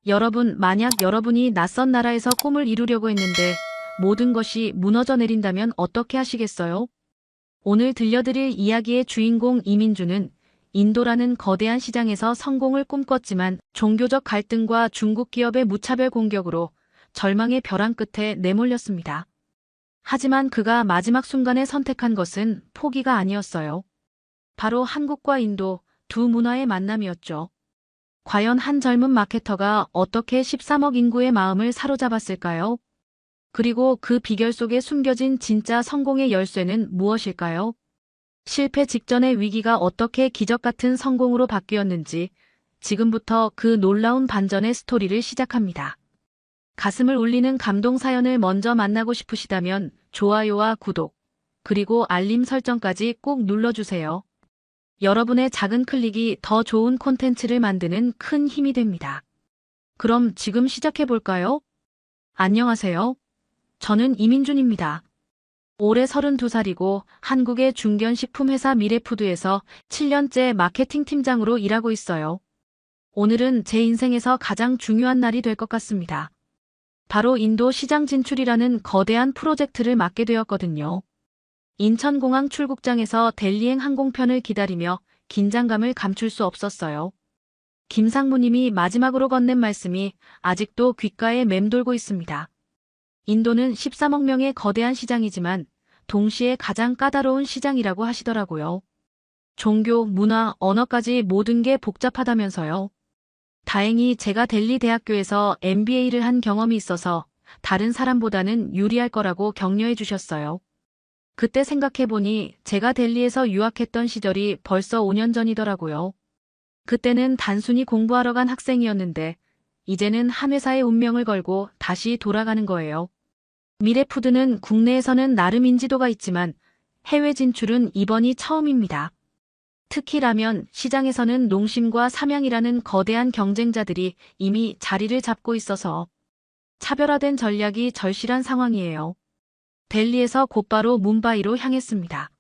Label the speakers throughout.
Speaker 1: 여러분, 만약 여러분이 낯선 나라에서 꿈을 이루려고 했는데 모든 것이 무너져 내린다면 어떻게 하시겠어요? 오늘 들려드릴 이야기의 주인공 이민주는 인도라는 거대한 시장에서 성공을 꿈꿨지만 종교적 갈등과 중국 기업의 무차별 공격으로 절망의 벼랑 끝에 내몰렸습니다. 하지만 그가 마지막 순간에 선택한 것은 포기가 아니었어요. 바로 한국과 인도 두 문화의 만남이었죠. 과연 한 젊은 마케터가 어떻게 13억 인구의 마음을 사로잡았을까요? 그리고 그 비결 속에 숨겨진 진짜 성공의 열쇠는 무엇일까요? 실패 직전의 위기가 어떻게 기적 같은 성공으로 바뀌었는지 지금부터 그 놀라운 반전의 스토리를 시작합니다. 가슴을 울리는 감동 사연을 먼저 만나고 싶으시다면 좋아요와 구독, 그리고 알림 설정까지 꼭 눌러주세요. 여러분의 작은 클릭이 더 좋은 콘텐츠를 만드는 큰 힘이 됩니다. 그럼 지금 시작해 볼까요? 안녕하세요. 저는 이민준입니다. 올해 32살이고 한국의 중견식품회사 미래푸드에서 7년째 마케팅 팀장으로 일하고 있어요. 오늘은 제 인생에서 가장 중요한 날이 될 것 같습니다. 바로 인도 시장 진출이라는 거대한 프로젝트를 맡게 되었거든요. 인천공항 출국장에서 델리행 항공편을 기다리며 긴장감을 감출 수 없었어요. 김 상무님이 마지막으로 건넨 말씀이 아직도 귓가에 맴돌고 있습니다. 인도는 13억 명의 거대한 시장이지만 동시에 가장 까다로운 시장이라고 하시더라고요. 종교, 문화, 언어까지 모든 게 복잡하다면서요. 다행히 제가 델리 대학교에서 MBA를 한 경험이 있어서 다른 사람보다는 유리할 거라고 격려해 주셨어요. 그때 생각해보니 제가 델리에서 유학했던 시절이 벌써 5년 전이더라고요. 그때는 단순히 공부하러 간 학생이었는데 이제는 한 회사의 운명을 걸고 다시 돌아가는 거예요. 미래푸드는 국내에서는 나름 인지도가 있지만 해외 진출은 이번이 처음입니다. 특히 라면 시장에서는 농심과 삼양이라는 거대한 경쟁자들이 이미 자리를 잡고 있어서 차별화된 전략이 절실한 상황이에요. 델리에서 곧바로 뭄바이로 향했습니다.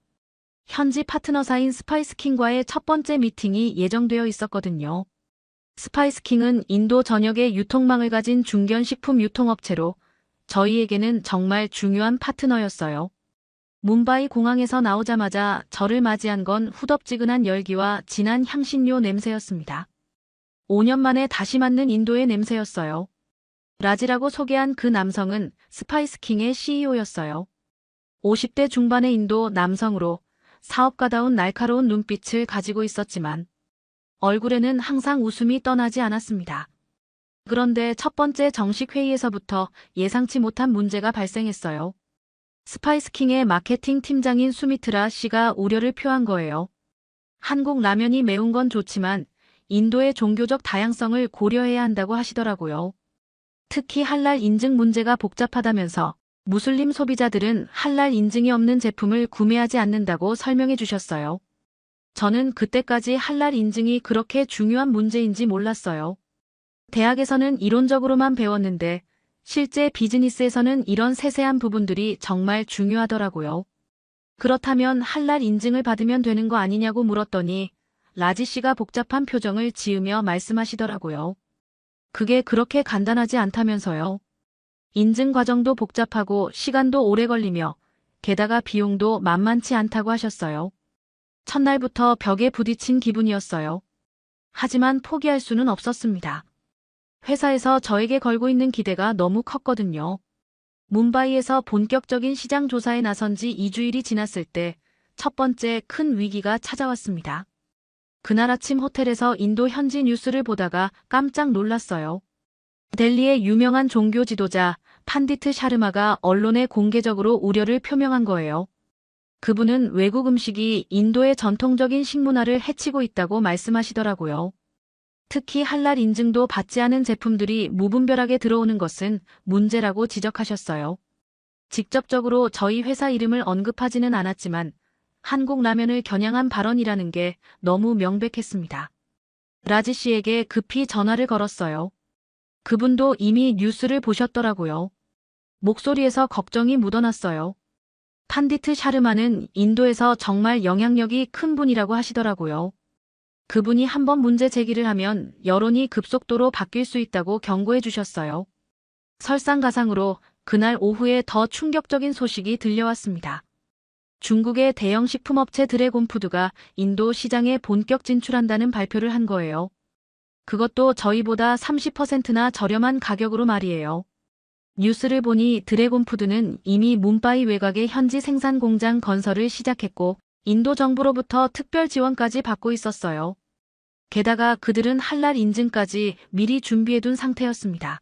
Speaker 1: 현지 파트너사인 스파이스킹과의 첫 번째 미팅이 예정되어 있었거든요. 스파이스킹은 인도 전역의 유통망을 가진 중견식품 유통업체로 저희에게는 정말 중요한 파트너였어요. 뭄바이 공항에서 나오자마자 저를 맞이한 건 후덥지근한 열기와 진한 향신료 냄새였습니다. 5년 만에 다시 맡는 인도의 냄새였어요. 라지라고 소개한 그 남성은 스파이스킹의 CEO였어요. 50대 중반의 인도 남성으로 사업가다운 날카로운 눈빛을 가지고 있었지만 얼굴에는 항상 웃음이 떠나지 않았습니다. 그런데 첫 번째 정식 회의에서부터 예상치 못한 문제가 발생했어요. 스파이스킹의 마케팅 팀장인 수미트라 씨가 우려를 표한 거예요. 한국 라면이 매운 건 좋지만 인도의 종교적 다양성을 고려해야 한다고 하시더라고요. 특히 할랄 인증 문제가 복잡하다면서 무슬림 소비자들은 할랄 인증이 없는 제품을 구매하지 않는다고 설명해 주셨어요. 저는 그때까지 할랄 인증이 그렇게 중요한 문제인지 몰랐어요. 대학에서는 이론적으로만 배웠는데 실제 비즈니스에서는 이런 세세한 부분들이 정말 중요하더라고요. 그렇다면 할랄 인증을 받으면 되는 거 아니냐고 물었더니 라지 씨가 복잡한 표정을 지으며 말씀하시더라고요. 그게 그렇게 간단하지 않다면서요. 인증 과정도 복잡하고 시간도 오래 걸리며 게다가 비용도 만만치 않다고 하셨어요. 첫날부터 벽에 부딪힌 기분이었어요. 하지만 포기할 수는 없었습니다. 회사에서 저에게 걸고 있는 기대가 너무 컸거든요. 뭄바이에서 본격적인 시장 조사에 나선 지 2주일이 지났을 때 첫 번째 큰 위기가 찾아왔습니다. 그날 아침 호텔에서 인도 현지 뉴스를 보다가 깜짝 놀랐어요. 델리의 유명한 종교 지도자 판디트 샤르마가 언론에 공개적으로 우려를 표명한 거예요. 그분은 외국 음식이 인도의 전통적인 식문화를 해치고 있다고 말씀하시더라고요. 특히 할랄 인증도 받지 않은 제품들이 무분별하게 들어오는 것은 문제라고 지적하셨어요. 직접적으로 저희 회사 이름을 언급하지는 않았지만 한국 라면을 겨냥한 발언이라는 게 너무 명백했습니다. 라지 씨에게 급히 전화를 걸었어요. 그분도 이미 뉴스를 보셨더라고요. 목소리에서 걱정이 묻어났어요. 판디트 샤르마는 인도에서 정말 영향력이 큰 분이라고 하시더라고요. 그분이 한번 문제 제기를 하면 여론이 급속도로 바뀔 수 있다고 경고해 주셨어요. 설상가상으로 그날 오후에 더 충격적인 소식이 들려왔습니다. 중국의 대형 식품업체 드래곤푸드가 인도 시장에 본격 진출한다는 발표를 한 거예요. 그것도 저희보다 30%나 저렴한 가격으로 말이에요. 뉴스를 보니 드래곤푸드는 이미 뭄바이 외곽의 현지 생산 공장 건설을 시작했고 인도 정부로부터 특별 지원까지 받고 있었어요. 게다가 그들은 할랄 인증까지 미리 준비해둔 상태였습니다.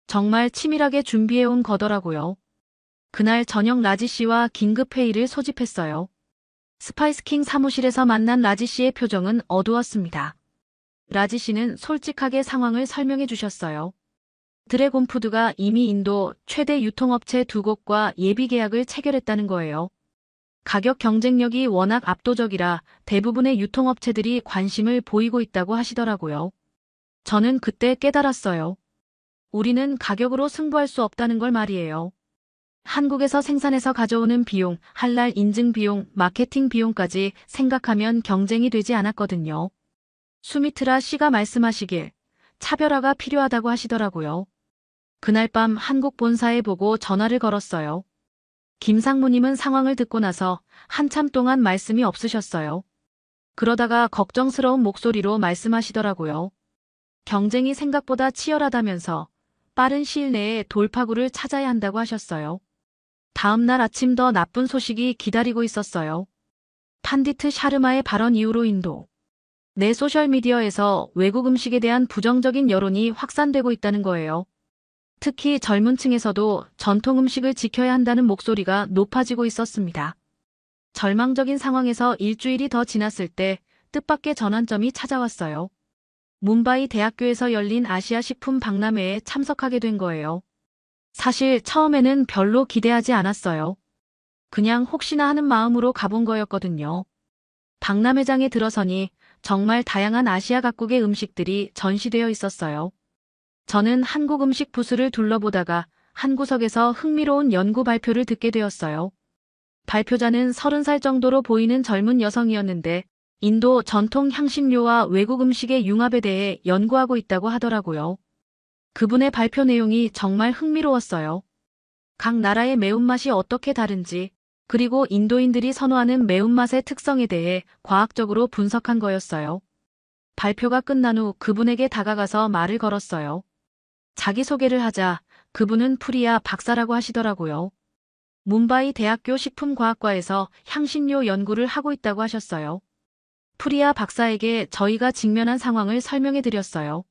Speaker 1: 정말 치밀하게 준비해온 거더라고요. 그날 저녁 라지 씨와 긴급 회의를 소집했어요. 스파이스킹 사무실에서 만난 라지 씨의 표정은 어두웠습니다. 라지 씨는 솔직하게 상황을 설명해 주셨어요. 드래곤푸드가 이미 인도 최대 유통업체 2곳과 예비 계약을 체결했다는 거예요. 가격 경쟁력이 워낙 압도적이라 대부분의 유통업체들이 관심을 보이고 있다고 하시더라고요. 저는 그때 깨달았어요. 우리는 가격으로 승부할 수 없다는 걸 말이에요. 한국에서 생산해서 가져오는 비용, 할랄 인증 비용, 마케팅 비용까지 생각하면 경쟁이 되지 않았거든요. 수미트라 씨가 말씀하시길 차별화가 필요하다고 하시더라고요. 그날 밤 한국 본사에 보고 전화를 걸었어요. 김 상무님은 상황을 듣고 나서 한참 동안 말씀이 없으셨어요. 그러다가 걱정스러운 목소리로 말씀하시더라고요. 경쟁이 생각보다 치열하다면서 빠른 시일 내에 돌파구를 찾아야 한다고 하셨어요. 다음 날 아침 더 나쁜 소식이 기다리고 있었어요. 판디트 샤르마의 발언 이후로 인도 내 소셜미디어에서 외국 음식에 대한 부정적인 여론이 확산되고 있다는 거예요. 특히 젊은 층에서도 전통 음식을 지켜야 한다는 목소리가 높아지고 있었습니다. 절망적인 상황에서 일주일이 더 지났을 때 뜻밖의 전환점이 찾아왔어요. 뭄바이 대학교에서 열린 아시아 식품 박람회에 참석하게 된 거예요. 사실 처음에는 별로 기대하지 않았어요. 그냥 혹시나 하는 마음으로 가본 거였거든요. 박람회장에 들어서니 정말 다양한 아시아 각국의 음식들이 전시되어 있었어요. 저는 한국 음식 부스를 둘러보다가 한 구석에서 흥미로운 연구 발표를 듣게 되었어요. 발표자는 30살 정도로 보이는 젊은 여성이었는데 인도 전통 향신료와 외국 음식의 융합에 대해 연구하고 있다고 하더라고요. 그분의 발표 내용이 정말 흥미로웠어요. 각 나라의 매운맛이 어떻게 다른지, 그리고 인도인들이 선호하는 매운맛의 특성에 대해 과학적으로 분석한 거였어요. 발표가 끝난 후 그분에게 다가가서 말을 걸었어요. 자기소개를 하자 그분은 프리아 박사라고 하시더라고요. 뭄바이 대학교 식품과학과에서 향신료 연구를 하고 있다고 하셨어요. 프리아 박사에게 저희가 직면한 상황을 설명해 드렸어요.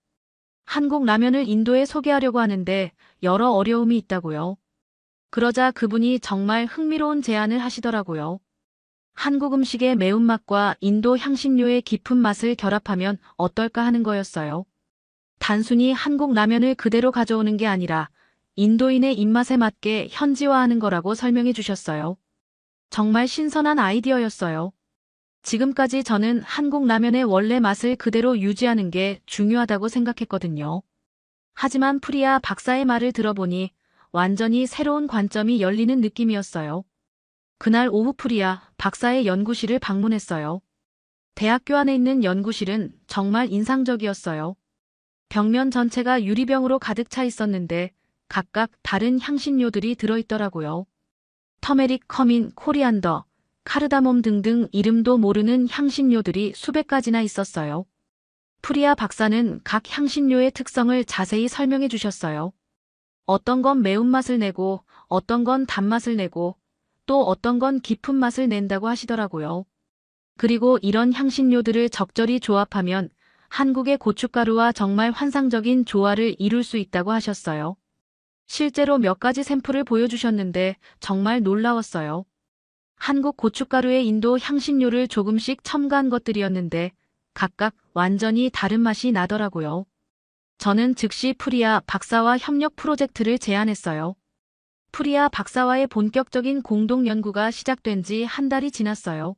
Speaker 1: 한국 라면을 인도에 소개하려고 하는데 여러 어려움이 있다고요. 그러자 그분이 정말 흥미로운 제안을 하시더라고요. 한국 음식의 매운맛과 인도 향신료의 깊은 맛을 결합하면 어떨까 하는 거였어요. 단순히 한국 라면을 그대로 가져오는 게 아니라 인도인의 입맛에 맞게 현지화하는 거라고 설명해 주셨어요. 정말 신선한 아이디어였어요. 지금까지 저는 한국 라면의 원래 맛을 그대로 유지하는 게 중요하다고 생각했거든요. 하지만 프리아 박사의 말을 들어보니 완전히 새로운 관점이 열리는 느낌이었어요. 그날 오후 프리아 박사의 연구실을 방문했어요. 대학교 안에 있는 연구실은 정말 인상적이었어요. 벽면 전체가 유리병으로 가득 차 있었는데 각각 다른 향신료들이 들어있더라고요. 터메릭, 커민, 코리안더, 카르다몬 등등 이름도 모르는 향신료들이 수백 가지나 있었어요. 프리아 박사는 각 향신료의 특성을 자세히 설명해 주셨어요. 어떤 건 매운맛을 내고 어떤 건 단맛을 내고 또 어떤 건 깊은 맛을 낸다고 하시더라고요. 그리고 이런 향신료들을 적절히 조합하면 한국의 고춧가루와 정말 환상적인 조화를 이룰 수 있다고 하셨어요. 실제로 몇 가지 샘플을 보여주셨는데 정말 놀라웠어요. 한국 고춧가루에 인도 향신료를 조금씩 첨가한 것들이었는데 각각 완전히 다른 맛이 나더라고요. 저는 즉시 프리아 박사와 협력 프로젝트를 제안했어요. 프리아 박사와의 본격적인 공동 연구가 시작된 지 한 달이 지났어요.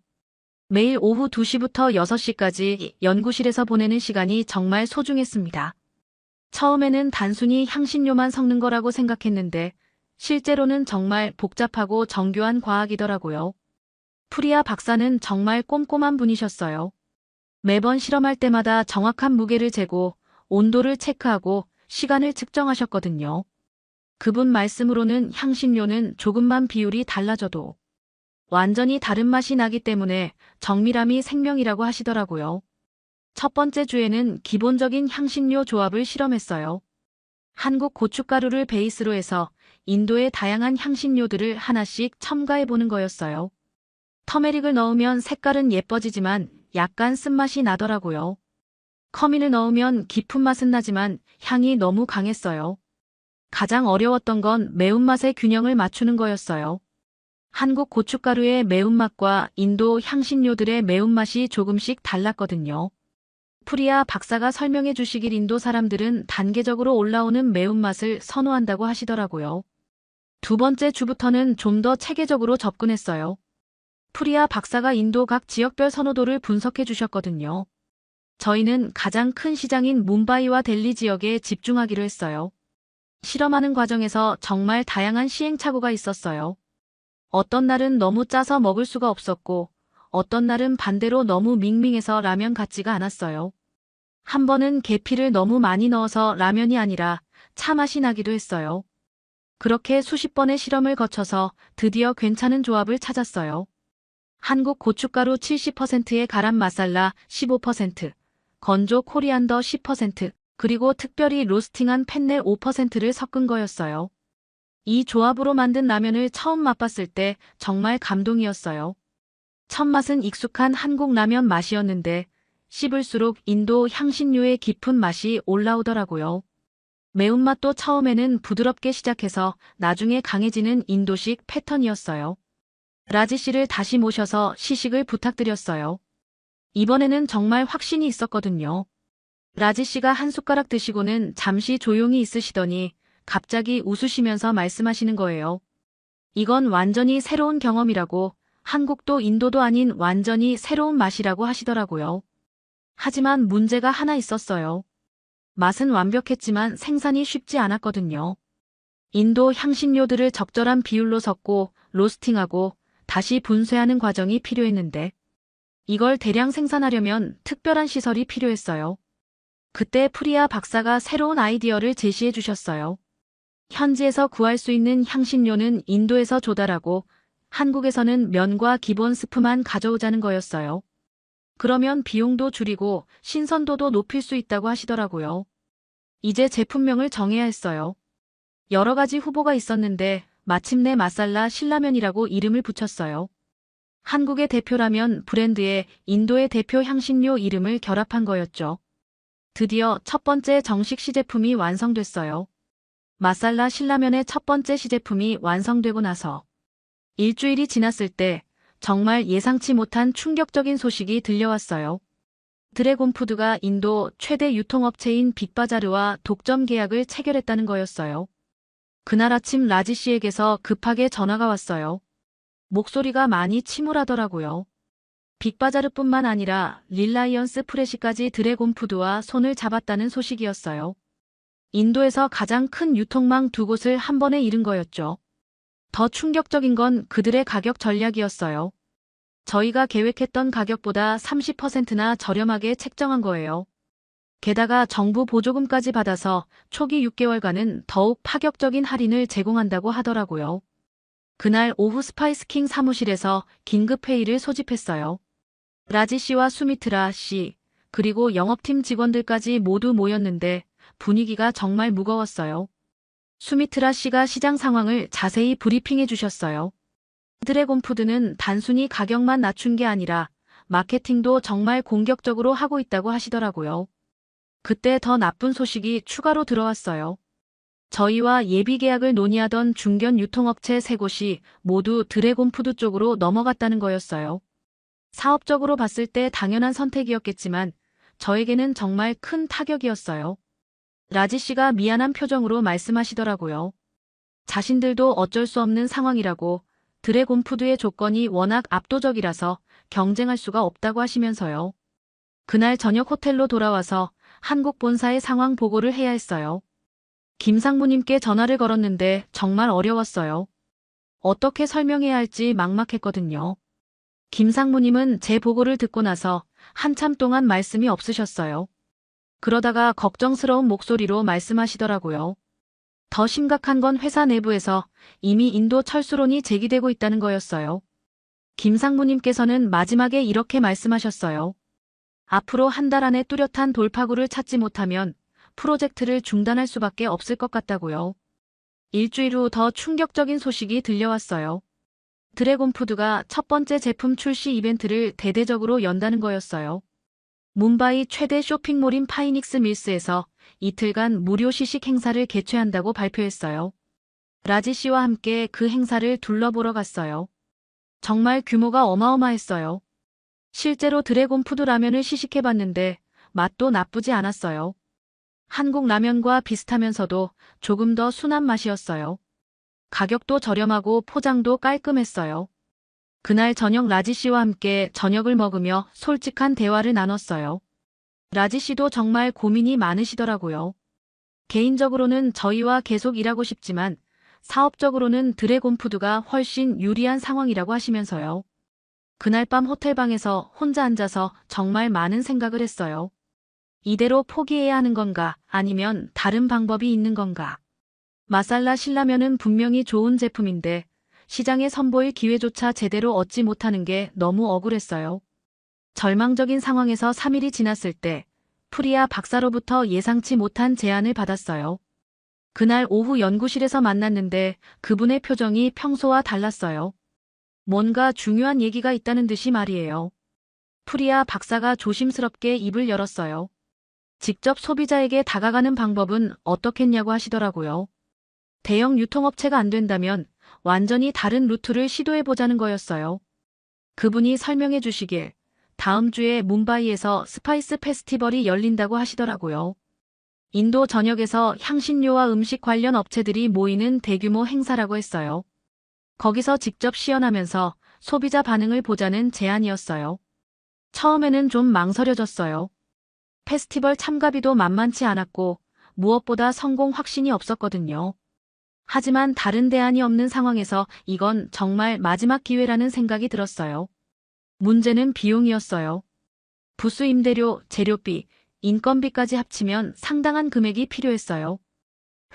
Speaker 1: 매일 오후 2시부터 6시까지 연구실에서 보내는 시간이 정말 소중했습니다. 처음에는 단순히 향신료만 섞는 거라고 생각했는데 실제로는 정말 복잡하고 정교한 과학이더라고요. 프리아 박사는 정말 꼼꼼한 분이셨어요. 매번 실험할 때마다 정확한 무게를 재고 온도를 체크하고 시간을 측정하셨거든요. 그분 말씀으로는 향신료는 조금만 비율이 달라져도 완전히 다른 맛이 나기 때문에 정밀함이 생명이라고 하시더라고요. 첫 번째 주에는 기본적인 향신료 조합을 실험했어요. 한국 고춧가루를 베이스로 해서 인도의 다양한 향신료들을 하나씩 첨가해 보는 거였어요. 터메릭을 넣으면 색깔은 예뻐지지만 약간 쓴맛이 나더라고요. 커민을 넣으면 깊은 맛은 나지만 향이 너무 강했어요. 가장 어려웠던 건 매운맛의 균형을 맞추는 거였어요. 한국 고춧가루의 매운맛과 인도 향신료들의 매운맛이 조금씩 달랐거든요. 프리아 박사가 설명해 주시길 인도 사람들은 단계적으로 올라오는 매운맛을 선호한다고 하시더라고요. 두 번째 주부터는 좀 더 체계적으로 접근했어요. 프리아 박사가 인도 각 지역별 선호도를 분석해 주셨거든요. 저희는 가장 큰 시장인 뭄바이와 델리 지역에 집중하기로 했어요. 실험하는 과정에서 정말 다양한 시행착오가 있었어요. 어떤 날은 너무 짜서 먹을 수가 없었고, 어떤 날은 반대로 너무 밍밍해서 라면 같지가 않았어요. 한 번은 계피를 너무 많이 넣어서 라면이 아니라 차 맛이 나기도 했어요. 그렇게 수십 번의 실험을 거쳐서 드디어 괜찮은 조합을 찾았어요. 한국 고춧가루 70%에 가람 마살라 15%, 건조 코리안더 10%, 그리고 특별히 로스팅한 펜넬 5%를 섞은 거였어요. 이 조합으로 만든 라면을 처음 맛봤을 때 정말 감동이었어요. 첫 맛은 익숙한 한국 라면 맛이었는데 씹을수록 인도 향신료의 깊은 맛이 올라오더라고요. 매운맛도 처음에는 부드럽게 시작해서 나중에 강해지는 인도식 패턴이었어요. 라지 씨를 다시 모셔서 시식을 부탁드렸어요. 이번에는 정말 확신이 있었거든요. 라지 씨가 한 숟가락 드시고는 잠시 조용히 있으시더니 갑자기 웃으시면서 말씀하시는 거예요. 이건 완전히 새로운 경험이라고, 한국도 인도도 아닌 완전히 새로운 맛이라고 하시더라고요. 하지만 문제가 하나 있었어요. 맛은 완벽했지만 생산이 쉽지 않았거든요. 인도 향신료들을 적절한 비율로 섞고 로스팅하고 다시 분쇄하는 과정이 필요했는데 이걸 대량 생산하려면 특별한 시설이 필요했어요. 그때 프리아 박사가 새로운 아이디어를 제시해 주셨어요. 현지에서 구할 수 있는 향신료는 인도에서 조달하고 한국에서는 면과 기본 스프만 가져오자는 거였어요. 그러면 비용도 줄이고 신선도도 높일 수 있다고 하시더라고요. 이제 제품명을 정해야 했어요. 여러 가지 후보가 있었는데 마침내 마살라 신라면이라고 이름을 붙였어요. 한국의 대표라면 브랜드에 인도의 대표 향신료 이름을 결합한 거였죠. 드디어 첫 번째 정식 시제품이 완성됐어요. 마살라 신라면의 첫 번째 시제품이 완성되고 나서 일주일이 지났을 때 정말 예상치 못한 충격적인 소식이 들려왔어요. 드래곤푸드가 인도 최대 유통업체인 빅바자르와 독점 계약을 체결했다는 거였어요. 그날 아침 라지 씨에게서 급하게 전화가 왔어요. 목소리가 많이 침울하더라고요. 빅바자르뿐만 아니라 릴라이언스 프레시까지 드래곤푸드와 손을 잡았다는 소식이었어요. 인도에서 가장 큰 유통망 두 곳을 한 번에 잃은 거였죠. 더 충격적인 건 그들의 가격 전략이었어요. 저희가 계획했던 가격보다 30%나 저렴하게 책정한 거예요. 게다가 정부 보조금까지 받아서 초기 6개월간은 더욱 파격적인 할인을 제공한다고 하더라고요. 그날 오후 스파이스킹 사무실에서 긴급회의를 소집했어요. 라지 씨와 수미트라 씨, 그리고 영업팀 직원들까지 모두 모였는데 분위기가 정말 무거웠어요. 수미트라 씨가 시장 상황을 자세히 브리핑해 주셨어요. 드래곤푸드는 단순히 가격만 낮춘 게 아니라 마케팅도 정말 공격적으로 하고 있다고 하시더라고요. 그때 더 나쁜 소식이 추가로 들어왔어요. 저희와 예비 계약을 논의하던 중견 유통업체 3곳이 모두 드래곤푸드 쪽으로 넘어갔다는 거였어요. 사업적으로 봤을 때 당연한 선택이었겠지만 저에게는 정말 큰 타격이었어요. 라지 씨가 미안한 표정으로 말씀하시더라고요. 자신들도 어쩔 수 없는 상황이라고, 드래곤푸드의 조건이 워낙 압도적이라서 경쟁할 수가 없다고 하시면서요. 그날 저녁 호텔로 돌아와서 한국 본사에 상황 보고를 해야 했어요. 김 상무님께 전화를 걸었는데 정말 어려웠어요. 어떻게 설명해야 할지 막막했거든요. 김 상무님은 제 보고를 듣고 나서 한참 동안 말씀이 없으셨어요. 그러다가 걱정스러운 목소리로 말씀하시더라고요. 더 심각한 건 회사 내부에서 이미 인도 철수론이 제기되고 있다는 거였어요. 김 상무님께서는 마지막에 이렇게 말씀하셨어요. 앞으로 한 달 안에 뚜렷한 돌파구를 찾지 못하면 프로젝트를 중단할 수밖에 없을 것 같다고요. 일주일 후 더 충격적인 소식이 들려왔어요. 드래곤푸드가 첫 번째 제품 출시 이벤트를 대대적으로 연다는 거였어요. 뭄바이 최대 쇼핑몰인 파이닉스 밀스에서 이틀간 무료 시식 행사를 개최한다고 발표했어요. 라지 씨와 함께 그 행사를 둘러보러 갔어요. 정말 규모가 어마어마했어요. 실제로 드래곤푸드 라면을 시식해봤는데 맛도 나쁘지 않았어요. 한국 라면과 비슷하면서도 조금 더 순한 맛이었어요. 가격도 저렴하고 포장도 깔끔했어요. 그날 저녁 라지 씨와 함께 저녁을 먹으며 솔직한 대화를 나눴어요. 라지 씨도 정말 고민이 많으시더라고요. 개인적으로는 저희와 계속 일하고 싶지만 사업적으로는 드래곤푸드가 훨씬 유리한 상황이라고 하시면서요. 그날 밤 호텔방에서 혼자 앉아서 정말 많은 생각을 했어요. 이대로 포기해야 하는 건가 아니면 다른 방법이 있는 건가. 마살라 신라면은 분명히 좋은 제품인데 시장에 선보일 기회조차 제대로 얻지 못하는 게 너무 억울했어요. 절망적인 상황에서 3일이 지났을 때 프리아 박사로부터 예상치 못한 제안을 받았어요. 그날 오후 연구실에서 만났는데 그분의 표정이 평소와 달랐어요. 뭔가 중요한 얘기가 있다는 듯이 말이에요. 프리아 박사가 조심스럽게 입을 열었어요. 직접 소비자에게 다가가는 방법은 어떻겠냐고 하시더라고요. 대형 유통업체가 안 된다면 완전히 다른 루트를 시도해보자는 거였어요. 그분이 설명해 주시길 다음 주에 뭄바이에서 스파이스 페스티벌이 열린다고 하시더라고요. 인도 전역에서 향신료와 음식 관련 업체들이 모이는 대규모 행사라고 했어요. 거기서 직접 시연하면서 소비자 반응을 보자는 제안이었어요. 처음에는 좀 망설여졌어요. 페스티벌 참가비도 만만치 않았고 무엇보다 성공 확신이 없었거든요. 하지만 다른 대안이 없는 상황에서 이건 정말 마지막 기회라는 생각이 들었어요. 문제는 비용이었어요. 부스 임대료, 재료비, 인건비까지 합치면 상당한 금액이 필요했어요.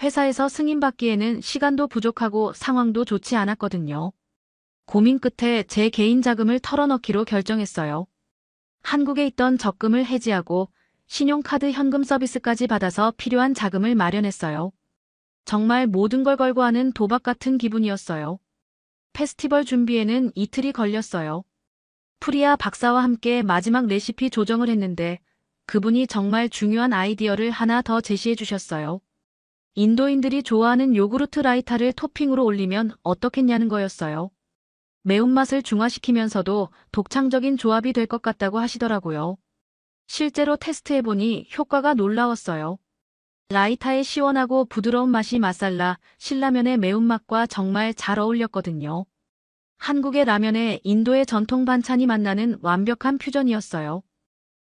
Speaker 1: 회사에서 승인받기에는 시간도 부족하고 상황도 좋지 않았거든요. 고민 끝에 제 개인 자금을 털어넣기로 결정했어요. 한국에 있던 적금을 해지하고 신용카드 현금 서비스까지 받아서 필요한 자금을 마련했어요. 정말 모든 걸 걸고 하는 도박 같은 기분이었어요. 페스티벌 준비에는 이틀이 걸렸어요. 프리아 박사와 함께 마지막 레시피 조정을 했는데 그분이 정말 중요한 아이디어를 하나 더 제시해 주셨어요. 인도인들이 좋아하는 요구르트 라이타를 토핑으로 올리면 어떻겠냐는 거였어요. 매운맛을 중화시키면서도 독창적인 조합이 될 것 같다고 하시더라고요. 실제로 테스트해보니 효과가 놀라웠어요. 라이타의 시원하고 부드러운 맛이 마살라, 신라면의 매운맛과 정말 잘 어울렸거든요. 한국의 라면에 인도의 전통 반찬이 만나는 완벽한 퓨전이었어요.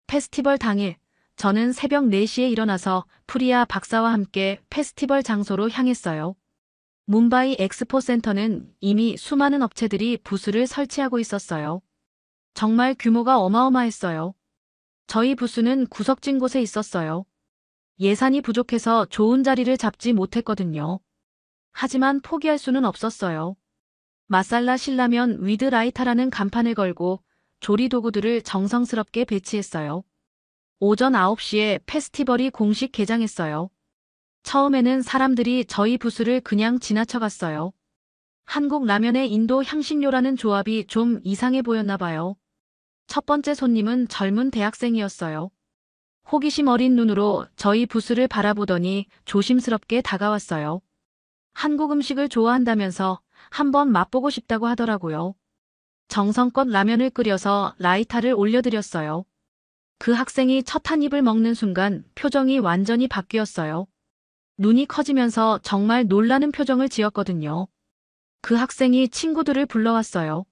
Speaker 1: 페스티벌 당일, 저는 새벽 4시에 일어나서 프리아 박사와 함께 페스티벌 장소로 향했어요. 뭄바이 엑스포 센터는 이미 수많은 업체들이 부스를 설치하고 있었어요. 정말 규모가 어마어마했어요. 저희 부스는 구석진 곳에 있었어요. 예산이 부족해서 좋은 자리를 잡지 못했거든요. 하지만 포기할 수는 없었어요. 마살라 신라면 위드 라이타라는 간판을 걸고 조리 도구들을 정성스럽게 배치했어요. 오전 9시에 페스티벌이 공식 개장했어요. 처음에는 사람들이 저희 부스를 그냥 지나쳐갔어요. 한국 라면에 인도 향신료라는 조합이 좀 이상해 보였나 봐요. 첫 번째 손님은 젊은 대학생이었어요. 호기심 어린 눈으로 저희 부스를 바라보더니 조심스럽게 다가왔어요. 한국 음식을 좋아한다면서 한번 맛보고 싶다고 하더라고요. 정성껏 라면을 끓여서 라이타를 올려드렸어요. 그 학생이 첫 한 입을 먹는 순간 표정이 완전히 바뀌었어요. 눈이 커지면서 정말 놀라는 표정을 지었거든요. 그 학생이 친구들을 불러왔어요.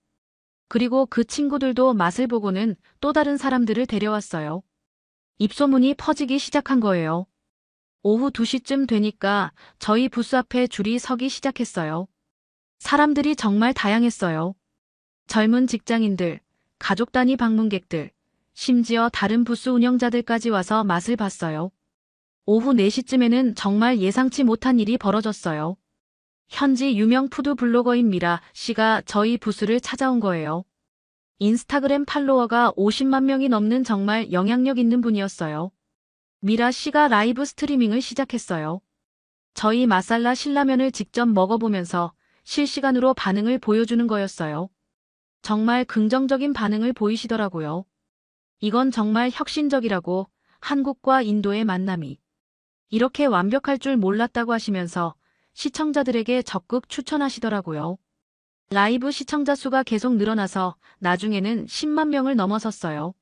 Speaker 1: 그리고 그 친구들도 맛을 보고는 또 다른 사람들을 데려왔어요. 입소문이 퍼지기 시작한 거예요. 오후 2시쯤 되니까 저희 부스 앞에 줄이 서기 시작했어요. 사람들이 정말 다양했어요. 젊은 직장인들, 가족 단위 방문객들, 심지어 다른 부스 운영자들까지 와서 맛을 봤어요. 오후 4시쯤에는 정말 예상치 못한 일이 벌어졌어요. 현지 유명 푸드 블로거인 미라 씨가 저희 부스를 찾아온 거예요. 인스타그램 팔로워가 50만 명이 넘는 정말 영향력 있는 분이었어요. 미라 씨가 라이브 스트리밍을 시작했어요. 저희 마살라 신라면을 직접 먹어보면서 실시간으로 반응을 보여주는 거였어요. 정말 긍정적인 반응을 보이시더라고요. 이건 정말 혁신적이라고, 한국과 인도의 만남이 이렇게 완벽할 줄 몰랐다고 하시면서 시청자들에게 적극 추천하시더라고요. 라이브 시청자 수가 계속 늘어나서 나중에는 10만 명을 넘어섰어요.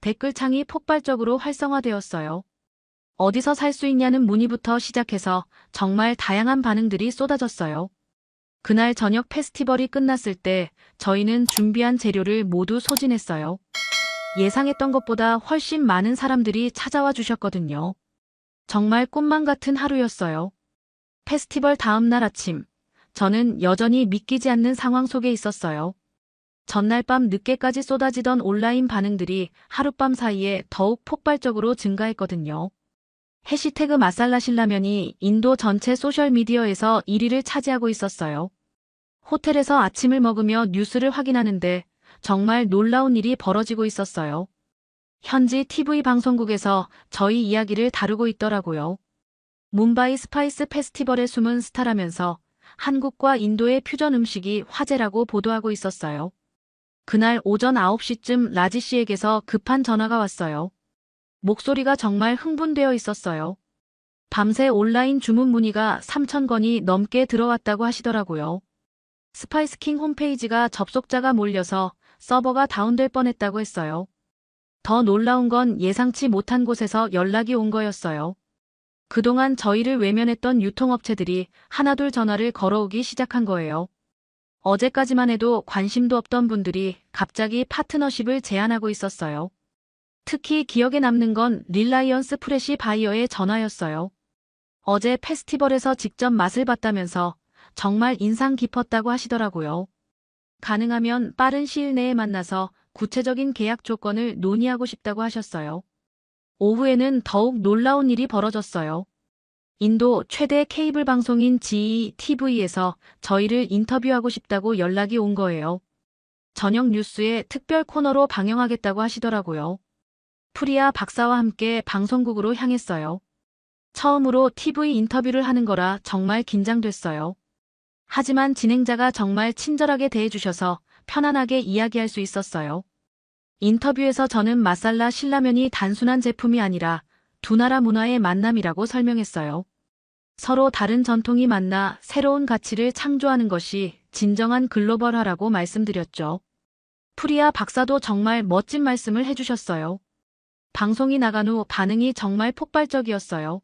Speaker 1: 댓글창이 폭발적으로 활성화되었어요. 어디서 살 수 있냐는 문의부터 시작해서 정말 다양한 반응들이 쏟아졌어요. 그날 저녁 페스티벌이 끝났을 때 저희는 준비한 재료를 모두 소진했어요. 예상했던 것보다 훨씬 많은 사람들이 찾아와 주셨거든요. 정말 꿈만 같은 하루였어요. 페스티벌 다음 날 아침, 저는 여전히 믿기지 않는 상황 속에 있었어요. 전날 밤 늦게까지 쏟아지던 온라인 반응들이 하룻밤 사이에 더욱 폭발적으로 증가했거든요. 해시태그 마살라 신라면이 인도 전체 소셜미디어에서 1위를 차지하고 있었어요. 호텔에서 아침을 먹으며 뉴스를 확인하는데 정말 놀라운 일이 벌어지고 있었어요. 현지 TV 방송국에서 저희 이야기를 다루고 있더라고요. 뭄바이 스파이스 페스티벌의 숨은 스타라면서 한국과 인도의 퓨전 음식이 화제라고 보도하고 있었어요. 그날 오전 9시쯤 라지 씨에게서 급한 전화가 왔어요. 목소리가 정말 흥분되어 있었어요. 밤새 온라인 주문 문의가 3,000건이 넘게 들어왔다고 하시더라고요. 스파이스킹 홈페이지가 접속자가 몰려서 서버가 다운될 뻔했다고 했어요. 더 놀라운 건 예상치 못한 곳에서 연락이 온 거였어요. 그동안 저희를 외면했던 유통업체들이 하나둘 전화를 걸어오기 시작한 거예요. 어제까지만 해도 관심도 없던 분들이 갑자기 파트너십을 제안하고 있었어요. 특히 기억에 남는 건 릴라이언스 프레시 바이어의 전화였어요. 어제 페스티벌에서 직접 맛을 봤다면서 정말 인상 깊었다고 하시더라고요. 가능하면 빠른 시일 내에 만나서 구체적인 계약 조건을 논의하고 싶다고 하셨어요. 오후에는 더욱 놀라운 일이 벌어졌어요. 인도 최대 케이블 방송인 GE TV에서 저희를 인터뷰하고 싶다고 연락이 온 거예요. 저녁 뉴스에 특별 코너로 방영하겠다고 하시더라고요. 프리아 박사와 함께 방송국으로 향했어요. 처음으로 TV 인터뷰를 하는 거라 정말 긴장됐어요. 하지만 진행자가 정말 친절하게 대해주셔서 편안하게 이야기할 수 있었어요. 인터뷰에서 저는 마살라 신라면이 단순한 제품이 아니라 두 나라 문화의 만남이라고 설명했어요. 서로 다른 전통이 만나 새로운 가치를 창조하는 것이 진정한 글로벌화라고 말씀드렸죠. 프리아 박사도 정말 멋진 말씀을 해주셨어요. 방송이 나간 후 반응이 정말 폭발적이었어요.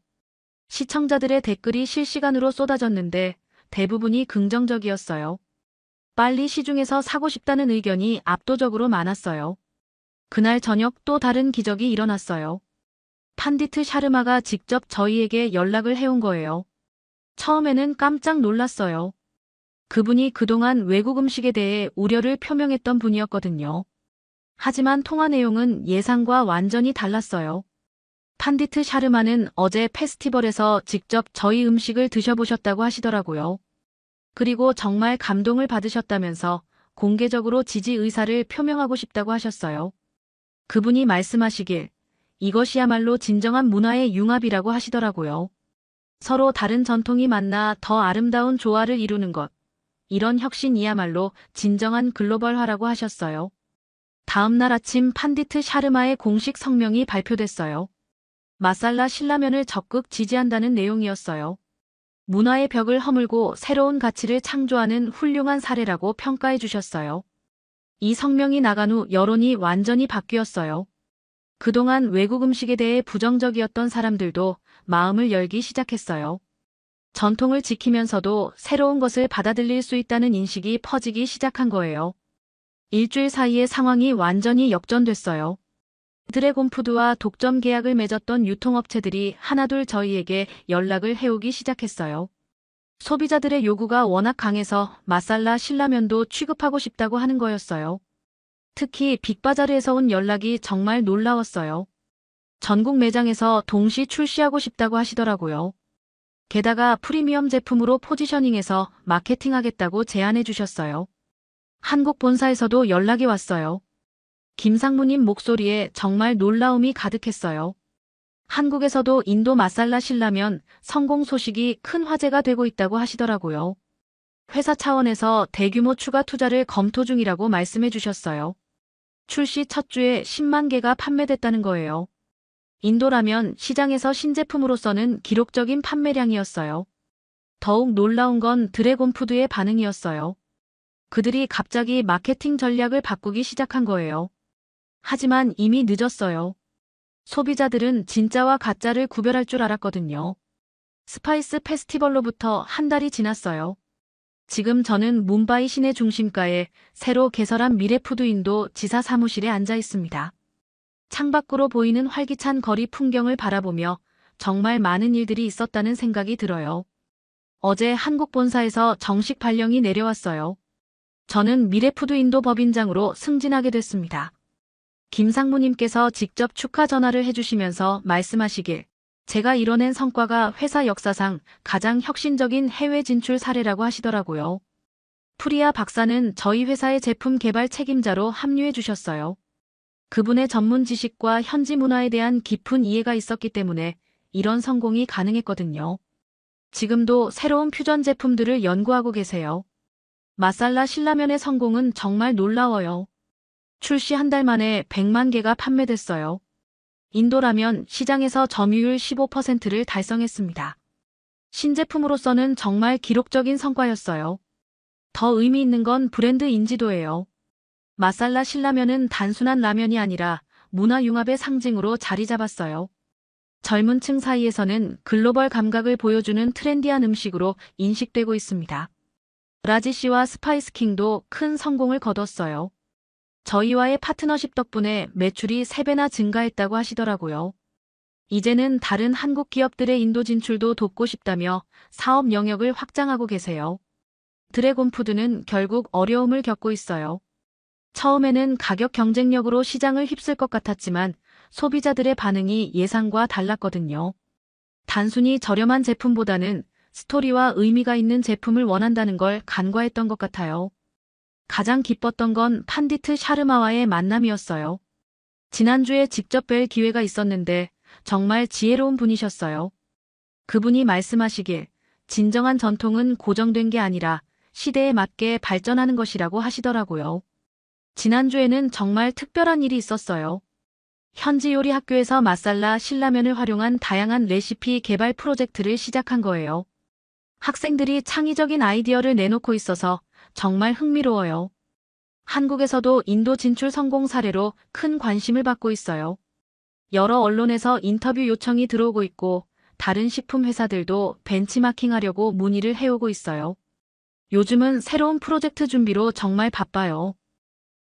Speaker 1: 시청자들의 댓글이 실시간으로 쏟아졌는데 대부분이 긍정적이었어요. 빨리 시중에서 사고 싶다는 의견이 압도적으로 많았어요. 그날 저녁 또 다른 기적이 일어났어요. 판디트 샤르마가 직접 저희에게 연락을 해온 거예요. 처음에는 깜짝 놀랐어요. 그분이 그동안 외국 음식에 대해 우려를 표명했던 분이었거든요. 하지만 통화 내용은 예상과 완전히 달랐어요. 판디트 샤르마는 어제 페스티벌에서 직접 저희 음식을 드셔보셨다고 하시더라고요. 그리고 정말 감동을 받으셨다면서 공개적으로 지지 의사를 표명하고 싶다고 하셨어요. 그분이 말씀하시길, 이것이야말로 진정한 문화의 융합이라고 하시더라고요. 서로 다른 전통이 만나 더 아름다운 조화를 이루는 것. 이런 혁신이야말로 진정한 글로벌화라고 하셨어요. 다음 날 아침 판디트 샤르마의 공식 성명이 발표됐어요. 마살라 신라면을 적극 지지한다는 내용이었어요. 문화의 벽을 허물고 새로운 가치를 창조하는 훌륭한 사례라고 평가해 주셨어요. 이 성명이 나간 후 여론이 완전히 바뀌었어요. 그동안 외국 음식에 대해 부정적이었던 사람들도 마음을 열기 시작했어요. 전통을 지키면서도 새로운 것을 받아들일 수 있다는 인식이 퍼지기 시작한 거예요. 일주일 사이에 상황이 완전히 역전됐어요. 드래곤푸드와 독점 계약을 맺었던 유통업체들이 하나둘 저희에게 연락을 해오기 시작했어요. 소비자들의 요구가 워낙 강해서 마살라 신라면도 취급하고 싶다고 하는 거였어요. 특히 빅바자르에서 온 연락이 정말 놀라웠어요. 전국 매장에서 동시 출시하고 싶다고 하시더라고요. 게다가 프리미엄 제품으로 포지셔닝해서 마케팅하겠다고 제안해 주셨어요. 한국 본사에서도 연락이 왔어요. 김상무님 목소리에 정말 놀라움이 가득했어요. 한국에서도 인도 마살라 신라면 성공 소식이 큰 화제가 되고 있다고 하시더라고요. 회사 차원에서 대규모 추가 투자를 검토 중이라고 말씀해 주셨어요. 출시 첫 주에 10만 개가 판매됐다는 거예요. 인도라면 시장에서 신제품으로서는 기록적인 판매량이었어요. 더욱 놀라운 건 드래곤푸드의 반응이었어요. 그들이 갑자기 마케팅 전략을 바꾸기 시작한 거예요. 하지만 이미 늦었어요. 소비자들은 진짜와 가짜를 구별할 줄 알았거든요. 스파이스 페스티벌로부터 한 달이 지났어요. 지금 저는 뭄바이 시내 중심가에 새로 개설한 미래푸드인도 지사 사무실에 앉아 있습니다. 창밖으로 보이는 활기찬 거리 풍경을 바라보며 정말 많은 일들이 있었다는 생각이 들어요. 어제 한국 본사에서 정식 발령이 내려왔어요. 저는 미래푸드인도 법인장으로 승진하게 됐습니다. 김상무님께서 직접 축하 전화를 해주시면서 말씀하시길, 제가 이뤄낸 성과가 회사 역사상 가장 혁신적인 해외 진출 사례라고 하시더라고요. 프리아 박사는 저희 회사의 제품 개발 책임자로 합류해 주셨어요. 그분의 전문 지식과 현지 문화에 대한 깊은 이해가 있었기 때문에 이런 성공이 가능했거든요. 지금도 새로운 퓨전 제품들을 연구하고 계세요. 마살라 신라면의 성공은 정말 놀라워요. 출시 한 달 만에 100만 개가 판매됐어요. 인도라면 시장에서 점유율 15%를 달성했습니다. 신제품으로서는 정말 기록적인 성과였어요. 더 의미 있는 건 브랜드 인지도예요. 마살라 신라면은 단순한 라면이 아니라 문화융합의 상징으로 자리 잡았어요. 젊은 층 사이에서는 글로벌 감각을 보여주는 트렌디한 음식으로 인식되고 있습니다. 라지씨와 스파이스킹도 큰 성공을 거뒀어요. 저희와의 파트너십 덕분에 매출이 3배나 증가했다고 하시더라고요. 이제는 다른 한국 기업들의 인도 진출도 돕고 싶다며 사업 영역을 확장하고 계세요. 드래곤푸드는 결국 어려움을 겪고 있어요. 처음에는 가격 경쟁력으로 시장을 휩쓸 것 같았지만 소비자들의 반응이 예상과 달랐거든요. 단순히 저렴한 제품보다는 스토리와 의미가 있는 제품을 원한다는 걸 간과했던 것 같아요. 가장 기뻤던 건 판디트 샤르마와의 만남이었어요. 지난주에 직접 뵐 기회가 있었는데 정말 지혜로운 분이셨어요. 그분이 말씀하시길, 진정한 전통은 고정된 게 아니라 시대에 맞게 발전하는 것이라고 하시더라고요. 지난주에는 정말 특별한 일이 있었어요. 현지 요리 학교에서 마살라 신라면을 활용한 다양한 레시피 개발 프로젝트를 시작한 거예요. 학생들이 창의적인 아이디어를 내놓고 있어서 정말 흥미로워요. 한국에서도 인도 진출 성공 사례로 큰 관심을 받고 있어요. 여러 언론에서 인터뷰 요청이 들어오고 있고 다른 식품 회사들도 벤치마킹하려고 문의를 해오고 있어요. 요즘은 새로운 프로젝트 준비로 정말 바빠요.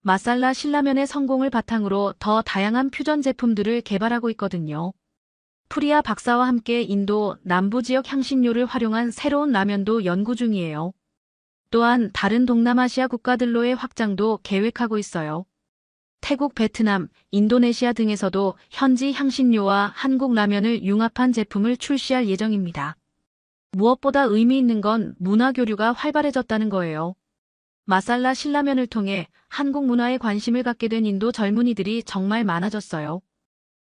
Speaker 1: 마살라 신라면의 성공을 바탕으로 더 다양한 퓨전 제품들을 개발하고 있거든요. 프리아 박사와 함께 인도 남부 지역 향신료를 활용한 새로운 라면도 연구 중이에요. 또한 다른 동남아시아 국가들로의 확장도 계획하고 있어요. 태국, 베트남, 인도네시아 등에서도 현지 향신료와 한국 라면을 융합한 제품을 출시할 예정입니다. 무엇보다 의미 있는 건 문화 교류가 활발해졌다는 거예요. 마살라 신라면을 통해 한국 문화에 관심을 갖게 된 인도 젊은이들이 정말 많아졌어요.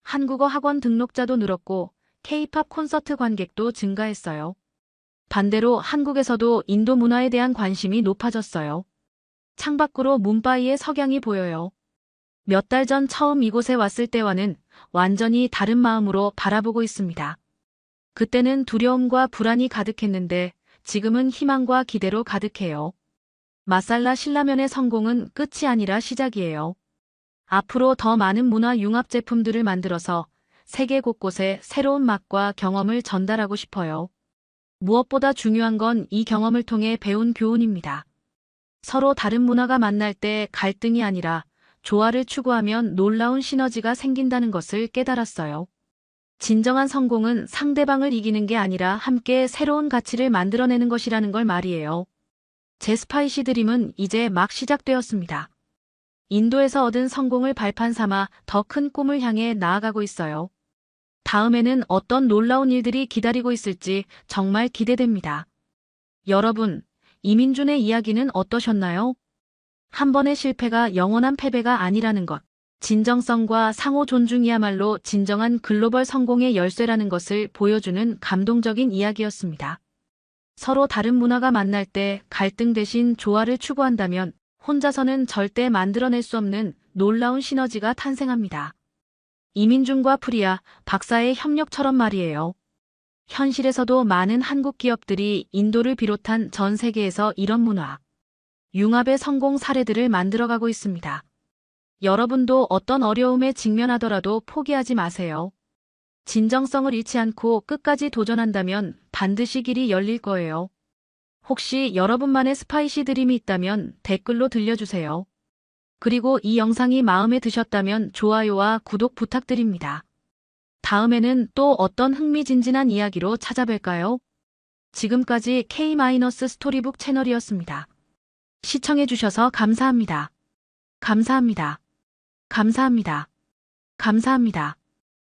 Speaker 1: 한국어 학원 등록자도 늘었고 K-팝 콘서트 관객도 증가했어요. 반대로 한국에서도 인도 문화에 대한 관심이 높아졌어요. 창밖으로 뭄바이의 석양이 보여요. 몇 달 전 처음 이곳에 왔을 때와는 완전히 다른 마음으로 바라보고 있습니다. 그때는 두려움과 불안이 가득했는데 지금은 희망과 기대로 가득해요. 마살라 신라면의 성공은 끝이 아니라 시작이에요. 앞으로 더 많은 문화 융합 제품들을 만들어서 세계 곳곳에 새로운 맛과 경험을 전달하고 싶어요. 무엇보다 중요한 건 이 경험을 통해 배운 교훈입니다. 서로 다른 문화가 만날 때 갈등이 아니라 조화를 추구하면 놀라운 시너지가 생긴다는 것을 깨달았어요. 진정한 성공은 상대방을 이기는 게 아니라 함께 새로운 가치를 만들어내는 것이라는 걸 말이에요. 제 스파이시 드림은 이제 막 시작되었습니다. 인도에서 얻은 성공을 발판 삼아 더 큰 꿈을 향해 나아가고 있어요. 다음에는 어떤 놀라운 일들이 기다리고 있을지 정말 기대됩니다. 여러분, 이민준의 이야기는 어떠셨나요? 한 번의 실패가 영원한 패배가 아니라는 것, 진정성과 상호 존중이야말로 진정한 글로벌 성공의 열쇠라는 것을 보여주는 감동적인 이야기였습니다. 서로 다른 문화가 만날 때 갈등 대신 조화를 추구한다면 혼자서는 절대 만들어낼 수 없는 놀라운 시너지가 탄생합니다. 이민준과 프리아 박사의 협력처럼 말이에요. 현실에서도 많은 한국 기업들이 인도를 비롯한 전 세계에서 이런 문화, 융합의 성공 사례들을 만들어가고 있습니다. 여러분도 어떤 어려움에 직면하더라도 포기하지 마세요. 진정성을 잃지 않고 끝까지 도전한다면 반드시 길이 열릴 거예요. 혹시 여러분만의 스파이시 드림이 있다면 댓글로 들려주세요. 그리고 이 영상이 마음에 드셨다면 좋아요와 구독 부탁드립니다. 다음에는 또 어떤 흥미진진한 이야기로 찾아뵐까요? 지금까지 K-스토리북 채널이었습니다. 시청해주셔서 감사합니다. 감사합니다. 감사합니다. 감사합니다.